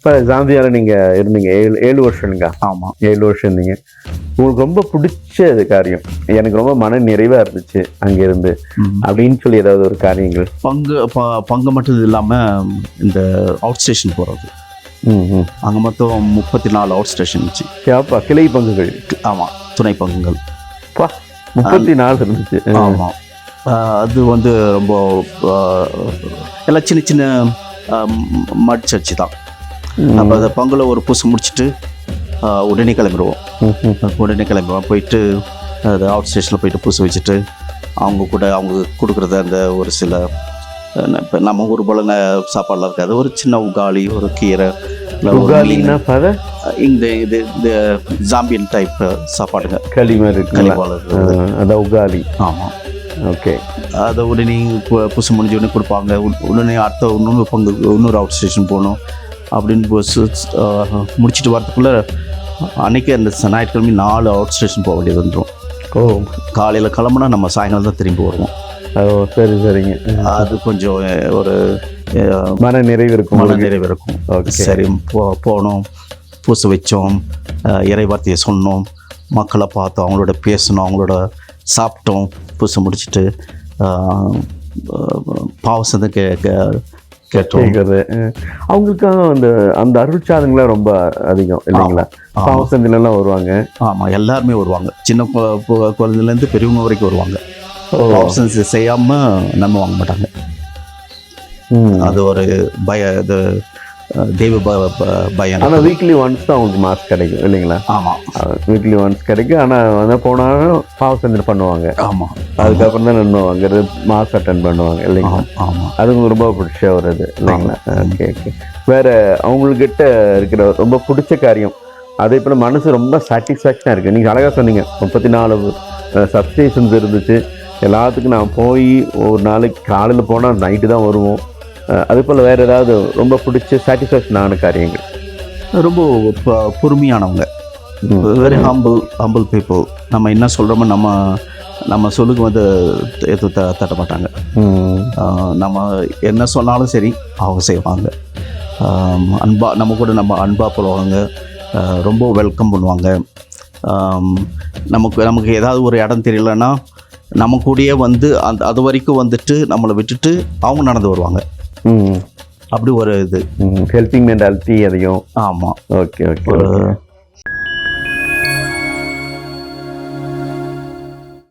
இப்போ ஜாம்பியாவில் நீங்கள் இருந்தீங்க 7 வருஷனுங்க. ஆமாம், 7 வருஷம் இருந்தீங்க. உங்களுக்கு ரொம்ப பிடிச்ச காரியம், எனக்கு ரொம்ப மன நிறைவாக இருந்துச்சு அங்கேருந்து அப்படின்னு சொல்லி ஏதாவது ஒரு காரியங்கள்? பங்கு மட்டும் இல்லாமல் இந்த அவுட் ஸ்டேஷன் போகிறது. அங்கே மொத்தம் 34 அவுட் ஸ்டேஷன் இருந்துச்சு. அப்பா கிளை பங்குகள்? ஆமாம், துணை பங்குகள். 34 இருந்துச்சு. ஆமாம், அது வந்து ரொம்ப எல்லாம் சின்ன சின்ன மட் சர்ச்சு தான். அப்போ அந்த பங்குல ஒரு பூசை முடிச்சுட்டு உடனே கிளம்பிடுவோம். போயிட்டு அது அவுட் ஸ்டேஷனில் போயிட்டு பூசை வச்சுட்டு அவங்க கொடுக்குறத அந்த ஒரு சில இப்போ நம்ம ஊர் போல சாப்பாடுலாம் இருக்காது. ஒரு சின்ன உகாலி, ஒரு கீரை, இந்த ஜாம்பியன் டைப் சாப்பாடுங்க, அதான் உகாலி. ஆமாம், ஓகே. அதை உடனே பூசை முடிஞ்ச உடனே கொடுப்பாங்க. உடனே அடுத்த இன்னொரு அவுட் ஸ்டேஷன் போகணும் அப்படின்னு முடிச்சுட்டு வரதுக்குள்ளே அன்றைக்கி அந்த ஞாயிற்றுக்கிழமை 4 அவுட் ஸ்டேஷன் போக வேண்டியது வந்துடும். காலையில் கிளம்புனா நம்ம சாயங்காலம் தான் திரும்பி வருவோம். சரி சரிங்க. அது கொஞ்சம் ஒரு மன நிறைவு இருக்கும். ஓகே, சரி. போனோம், பூசை வச்சோம், இறை வார்த்தையை சொன்னோம், மக்களை பார்த்தோம், அவங்களோட பேசணும், அவங்களோட சாப்பிட்டோம். பூசை முடிச்சுட்டு பாவசத்தை கேட்டோம். அவங்களுக்காக அந்த அருட்சாதனைலாம் ரொம்ப அதிகம் இல்லைங்களா? பாவசந்திலாம் வருவாங்க. ஆமாம், எல்லாருமே வருவாங்க. சின்ன குழந்தைலேருந்து பெரியவங்க வரைக்கும் வருவாங்க. பாவசந்தி செய்யாமல் நம்ம வாங்க மாட்டாங்க. அது ஒரு இது தெய்வ பயம். ஆனால் வீக்லி ஒன்ஸ் தான் அவங்களுக்கு மாஸ் கிடைக்கும் இல்லைங்களா? ஆமாம், வீக்லி ஒன்ஸ் கிடைக்கும். ஆனால் வந்து போனாலும் பாவசந்திரம் பண்ணுவாங்க. ஆமாம், அதுக்கப்புறம் தான் நின்றுவாங்க, மாஸ் அட்டன் பண்ணுவாங்க இல்லைங்களா? ஆமாம், அது உங்களுக்கு ரொம்ப பிடிச்ச ஒரு இது இல்லைங்களா? Okay okay. வேற அவங்கக்கிட்ட இருக்கிற ரொம்ப பிடிச்ச காரியம், அதே போல் மனசு ரொம்ப சாட்டிஸ்ஃபேக்ஷனாக இருக்குது. நீங்கள் அழகாக சொன்னீங்க, 34 சப்ஸ்டேஷன்ஸ் இருந்துச்சு. எல்லாத்துக்கும் நான் போய் ஒரு நாளைக்கு காலையில் போனால் நைட்டு தான் வருவோம். அதே போல் வேறு ஏதாவது ரொம்ப பிடிச்ச சாட்டிஸ்ஃபேக்ஷனான காரியங்கள்? ரொம்ப பொறுமையானவங்க, வெரி ஹம்பிள் பீப்புள். நம்ம என்ன சொல்கிறோமோ நம்ம சொல்லுக்கு வந்து எதுவும் தட்ட மாட்டாங்க. நம்ம என்ன சொன்னாலும் சரி அவங்க செய்வாங்க. நம்ம கூட அன்பாக போடுவாங்க, ரொம்ப வெல்கம் பண்ணுவாங்க. நமக்கு ஏதாவது ஒரு இடம் தெரியலன்னா நம்ம கூடயே வந்து அது வரைக்கும் வந்துட்டு நம்மளை விட்டுட்டு அவங்க நடந்து வருவாங்க. அப்படி ஒரு இது ஹெல்பிங் மென்டாலிட்டி அதிகம். ஆமாம், ஓகே ஓகே.